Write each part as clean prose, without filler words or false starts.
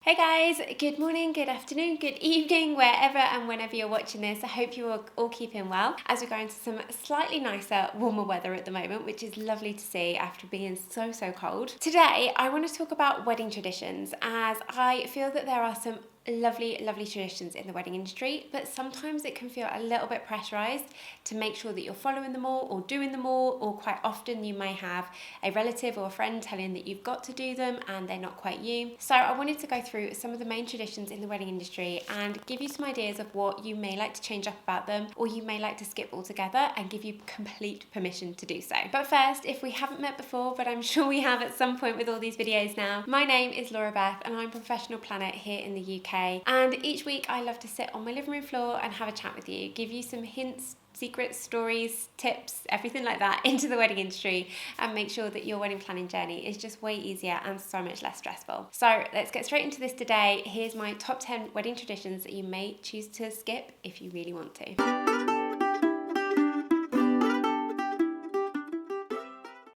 Hey guys, good morning, good afternoon, good evening, wherever and whenever you're watching this. I hope you're all keeping well as we go into some slightly nicer, warmer weather at the moment, which is lovely to see after being so cold. Today, I want to talk about wedding traditions, as I feel that there are some lovely traditions in the wedding industry, but sometimes it can feel a little bit pressurized to make sure that you're following them all or doing them all, or quite often you may have a relative or a friend telling that you've got to do them and they're not quite you. So I wanted to go through some of the main traditions in the wedding industry and give you some ideas of what you may like to change up about them, or you may like to skip altogether, and give you complete permission to do so. But first, if we haven't met before, but I'm sure we have at some point with all these videos now, my name is Beth and I'm a professional planner here in the UK. And each week I love to sit on my living room floor and have a chat with you, give you some hints, secrets, stories, tips, everything like that into the wedding industry, and make sure that your wedding planning journey is just way easier and so much less stressful. So let's get straight into this today. Here's my top 10 wedding traditions that you may choose to skip if you really want to.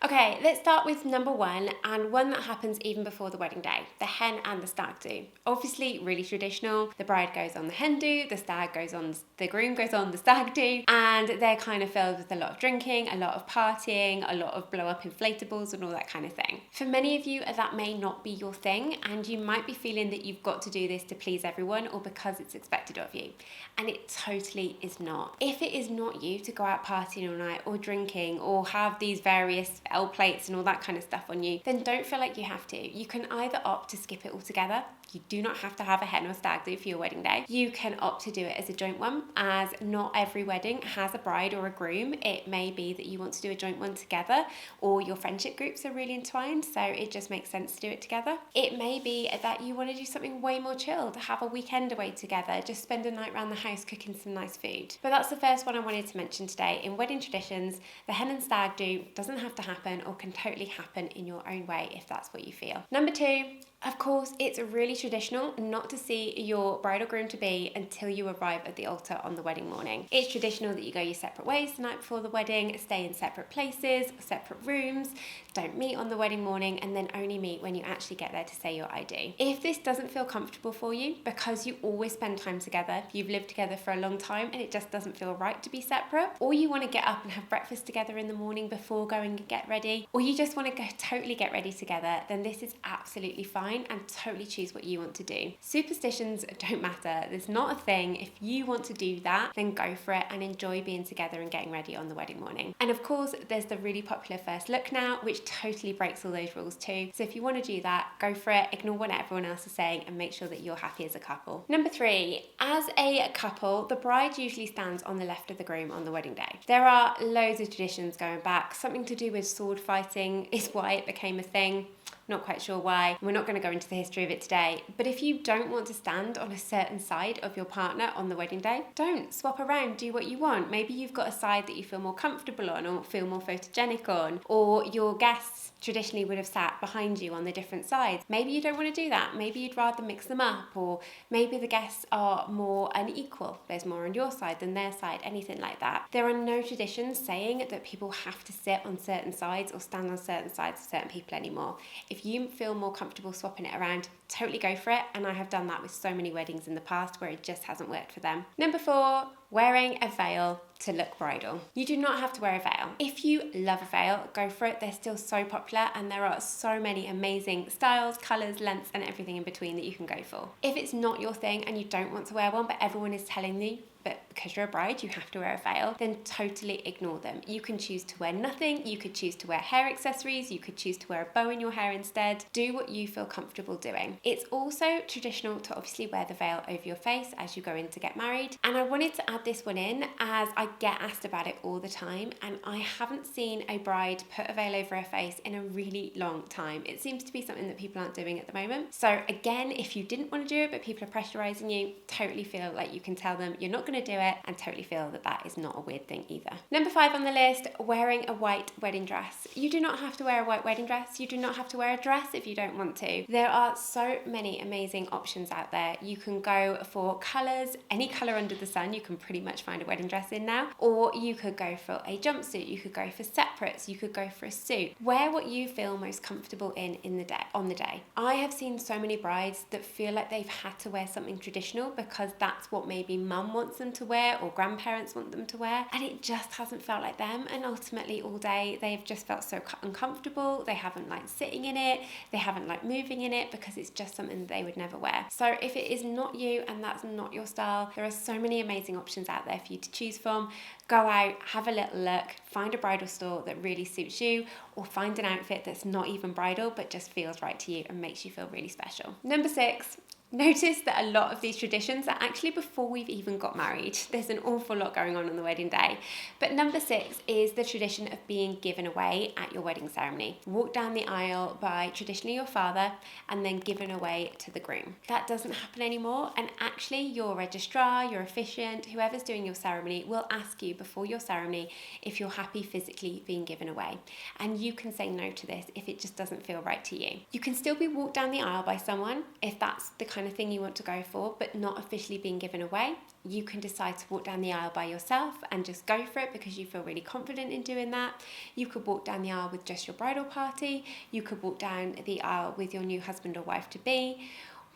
Okay, let's start with number one, and one that happens even before the wedding day, the hen and the stag do. Obviously really traditional. The bride goes on the hen do, the groom goes on the stag do, and they're kind of filled with a lot of drinking, a lot of partying, a lot of blow up inflatables and all that kind of thing. For many of you, that may not be your thing, and you might be feeling that you've got to do this to please everyone or because it's expected of you. And it totally is not. If it is not you to go out partying all night or drinking or have these various L plates and all that kind of stuff on you, then don't feel like you have to. You can either opt to skip it altogether. You do not have to have a hen or stag do for your wedding day. You can opt to do it as a joint one, as not every wedding has a bride or a groom. It may be that you want to do a joint one together, or your friendship groups are really entwined, so it just makes sense to do it together. It may be that you want to do something way more chilled, have a weekend away together, just spend a night around the house cooking some nice food. But that's the first one I wanted to mention today. In wedding traditions, the hen and stag do doesn't have to happen, or can totally happen in your own way if that's what you feel. Number two, of course, it's really traditional not to see your bride or groom to be until you arrive at the altar on the wedding morning. It's traditional that you go your separate ways the night before the wedding, stay in separate places, separate rooms, don't meet on the wedding morning, and then only meet when you actually get there to say your I do. If this doesn't feel comfortable for you, because you always spend time together, you've lived together for a long time and it just doesn't feel right to be separate, or you want to get up and have breakfast together in the morning before going and get ready, or you just want to go totally get ready together, then this is absolutely fine, and totally choose what you want to do. Superstitions don't matter. There's not a thing. If you want to do that, then go for it and enjoy being together and getting ready on the wedding morning. And of course, there's the really popular first look now, which totally breaks all those rules too. So if you want to do that, go for it, ignore what everyone else is saying, and make sure that you're happy as a couple. Number three, as a couple, the bride usually stands on the left of the groom on the wedding day. There are loads of traditions going back. Something to do with sword fighting is why it became a thing. Not quite sure why. We're not going to go into the history of it today. But if you don't want to stand on a certain side of your partner on the wedding day, don't. Swap around, do what you want. Maybe you've got a side that you feel more comfortable on or feel more photogenic on, or your guests traditionally would have sat behind you on the different sides. Maybe you don't want to do that. Maybe you'd rather mix them up, or maybe the guests are more unequal. There's more on your side than their side, anything like that. There are no traditions saying that people have to sit on certain sides or stand on certain sides of certain people anymore. If you feel more comfortable swapping it around, totally go for it. And I have done that with so many weddings in the past where it just hasn't worked for them. Number four, wearing a veil to look bridal. You do not have to wear a veil. If you love a veil, go for it. They're still so popular, and there are so many amazing styles, colours, lengths, and everything in between that you can go for. If it's not your thing and you don't want to wear one, but everyone is telling you, but because you're a bride, you have to wear a veil, then totally ignore them. You can choose to wear nothing. You could choose to wear hair accessories. You could choose to wear a bow in your hair instead. Do what you feel comfortable doing. It's also traditional to obviously wear the veil over your face as you go in to get married. And I wanted to add this one in, as I get asked about it all the time, and I haven't seen a bride put a veil over her face in a really long time. It seems to be something that people aren't doing at the moment. So again, if you didn't want to do it, but people are pressurizing you, totally feel like you can tell them you're not going to do it, and totally feel that that is not a weird thing either. Number five on the list, wearing a white wedding dress. You do not have to wear a white wedding dress. You do not have to wear a dress if you don't want to. There are so so many amazing options out there. You can go for colours, any colour under the sun, you can pretty much find a wedding dress in now, or you could go for a jumpsuit, you could go for separates, you could go for a suit. Wear what you feel most comfortable in the day, on the day. I have seen so many brides that feel like they've had to wear something traditional because that's what maybe mum wants them to wear or grandparents want them to wear, and it just hasn't felt like them, and ultimately all day they've just felt so uncomfortable. They haven't liked sitting in it, they haven't liked moving in it because it's just something that they would never wear. So if it is not you and that's not your style, there are so many amazing options out there for you to choose from. Go out, have a little look, find a bridal store that really suits you, or find an outfit that's not even bridal but just feels right to you and makes you feel really special. Number 6, notice that a lot of these traditions are actually before we've even got married. There's an awful lot going on the wedding day. But number 6 is the tradition of being given away at your wedding ceremony. Walk down the aisle by traditionally your father and then given away to the groom. That doesn't happen anymore, and actually your registrar, your officiant, whoever's doing your ceremony will ask you before your ceremony if you're happy physically being given away. And you can say no to this if it just doesn't feel right to you. You can still be walked down the aisle by someone if that's the kind of thing you want to go for, but not officially being given away. You can decide to walk down the aisle by yourself and just go for it because you feel really confident in doing that. You could walk down the aisle with just your bridal party. You could walk down the aisle with your new husband or wife to be.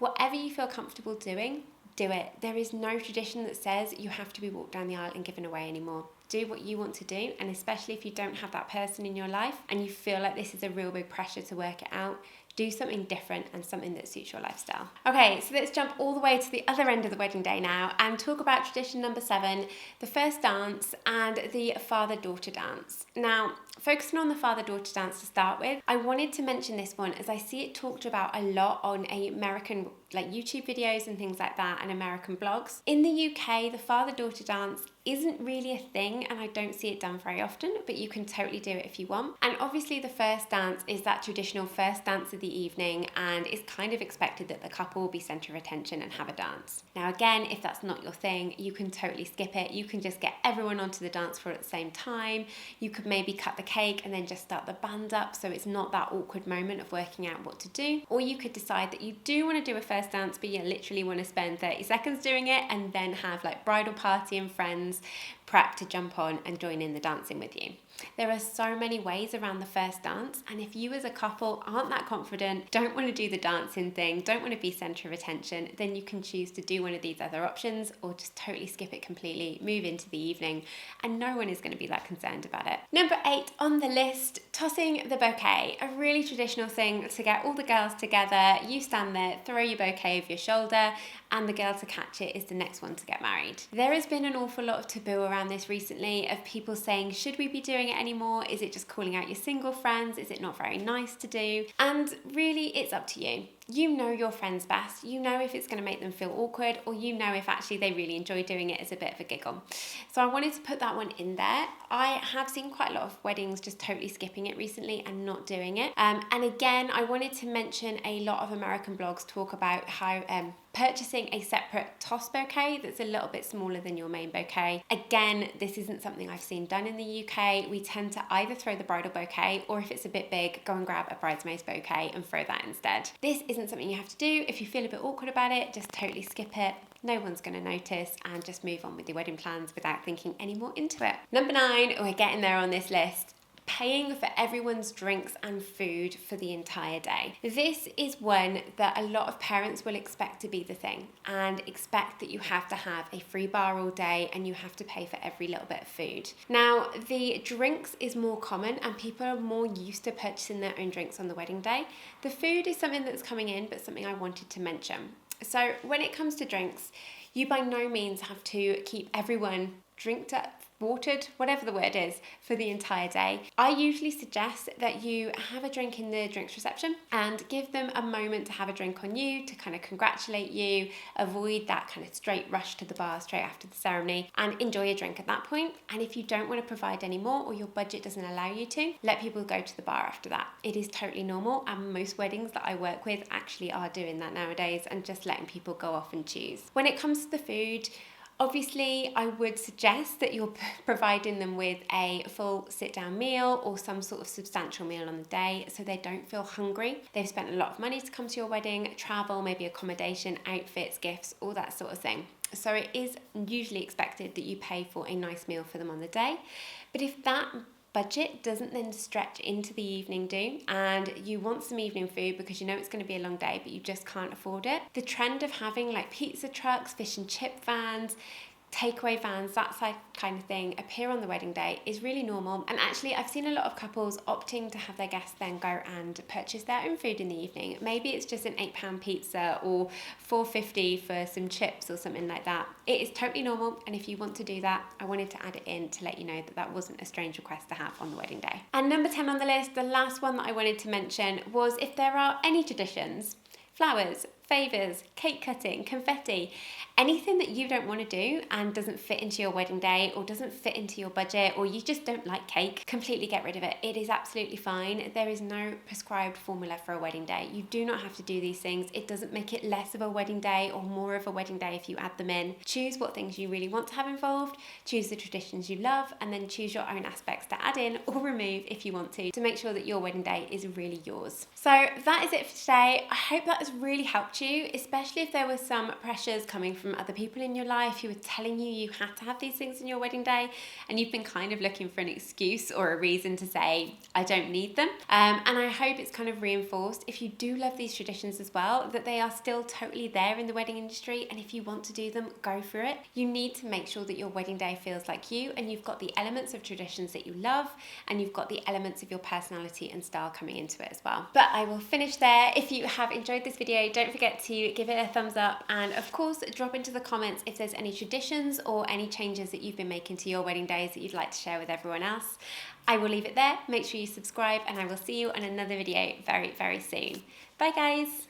Whatever you feel comfortable doing, do it. There is no tradition that says you have to be walked down the aisle and given away anymore. Do what you want to do, and especially if you don't have that person in your life and you feel like this is a real big pressure to work it out, do something different and something that suits your lifestyle. Okay, so let's jump all the way to the other end of the wedding day now and talk about tradition number 7, the first dance and the father-daughter dance. Now, focusing on the father-daughter dance to start with, I wanted to mention this one as I see it talked about a lot on American YouTube videos and things like that and American blogs. In the UK, the father-daughter dance isn't really a thing, and I don't see it done very often, but you can totally do it if you want. And obviously the first dance is that traditional first dance of the evening, and it's kind of expected that the couple will be centre of attention and have a dance. Now again, if that's not your thing, you can totally skip it. You can just get everyone onto the dance floor at the same time. You could maybe cut the cake and then just start the band up so it's not that awkward moment of working out what to do. Or you could decide that you do want to do a first dance, but you literally want to spend 30 seconds doing it and then have like bridal party and friends prep to jump on and join in the dancing with you. There are so many ways around the first dance, and if you as a couple aren't that confident, don't want to do the dancing thing, don't want to be centre of attention, then you can choose to do one of these other options or just totally skip it completely, move into the evening, and no one is going to be that concerned about it. Number 8 on the list, tossing the bouquet, a really traditional thing to get all the girls together. You stand there, throw your bouquet over your shoulder, and the girl to catch it is the next one to get married. There has been an awful lot of taboo around this recently of people saying, should we be doing it anymore? Is it just calling out your single friends? Is it not very nice to do? And really, it's up to you. You know your friends best. You know if it's going to make them feel awkward, or you know if actually they really enjoy doing it as a bit of a giggle. So I wanted to put that one in there. I have seen quite a lot of weddings just totally skipping it recently and not doing it. And again, I wanted to mention a lot of American blogs talk about how purchasing a separate toss bouquet that's a little bit smaller than your main bouquet. Again, this isn't something I've seen done in the UK. We tend to either throw the bridal bouquet, or if it's a bit big, go and grab a bridesmaid's bouquet and throw that instead. This isn't something you have to do. If you feel a bit awkward about it, just totally skip it. No one's going to notice, and just move on with your wedding plans without thinking any more into it. Number 9, we're getting there on this list. Paying for everyone's drinks and food for the entire day. This is one that a lot of parents will expect to be the thing, and expect that you have to have a free bar all day and you have to pay for every little bit of food. Now, the drinks is more common and people are more used to purchasing their own drinks on the wedding day. The food is something that's coming in, but something I wanted to mention. So when it comes to drinks, you by no means have to keep everyone drinked up, watered, whatever the word is, for the entire day. I usually suggest that you have a drink in the drinks reception and give them a moment to have a drink on you, to kind of congratulate you, avoid that kind of straight rush to the bar straight after the ceremony, and enjoy a drink at that point. And if you don't want to provide any more, or your budget doesn't allow you to, let people go to the bar after that. It is totally normal, and most weddings that I work with actually are doing that nowadays and just letting people go off and choose. When it comes to the food, Obviously, I would suggest that you're providing them with a full sit-down meal or some sort of substantial meal on the day so they don't feel hungry. They've spent a lot of money to come to your wedding, travel, maybe accommodation, outfits, gifts, all that sort of thing. So it is usually expected that you pay for a nice meal for them on the day. But if that budget doesn't then stretch into the evening do and you want some evening food because you know it's going to be a long day but you just can't afford it, the trend of having like pizza trucks, fish and chip vans, takeaway vans, that kind of thing appear on the wedding day is really normal. And actually I've seen a lot of couples opting to have their guests then go and purchase their own food in the evening. Maybe it's just an £8 pizza or $4.50 for some chips or something like that. It is totally normal, and if you want to do that, I wanted to add it in to let you know that that wasn't a strange request to have on the wedding day. And number 10 on the list, the last one that I wanted to mention, was if there are any traditions, flowers, favours, cake cutting, confetti, anything that you don't want to do and doesn't fit into your wedding day or doesn't fit into your budget, or you just don't like cake, completely get rid of it. It is absolutely fine. There is no prescribed formula for a wedding day. You do not have to do these things. It doesn't make it less of a wedding day or more of a wedding day if you add them in. Choose what things you really want to have involved, choose the traditions you love, and then choose your own aspects to add in or remove if you want to make sure that your wedding day is really yours. So that is it for today. I hope that has really helped you, especially if there were some pressures coming from other people in your life who were telling you had to have these things in your wedding day and you've been kind of looking for an excuse or a reason to say I don't need them. And I hope it's kind of reinforced, if you do love these traditions as well, that they are still totally there in the wedding industry, and if you want to do them, go for it. You need to make sure that your wedding day feels like you, and you've got the elements of traditions that you love, and you've got the elements of your personality and style coming into it as well. But I will finish there. If you have enjoyed this video, don't forget to give it a thumbs up, and of course drop into the comments if there's any traditions or any changes that you've been making to your wedding days that you'd like to share with everyone else. I will leave it there. Make sure you subscribe, and I will see you in another video very, very soon. Bye guys.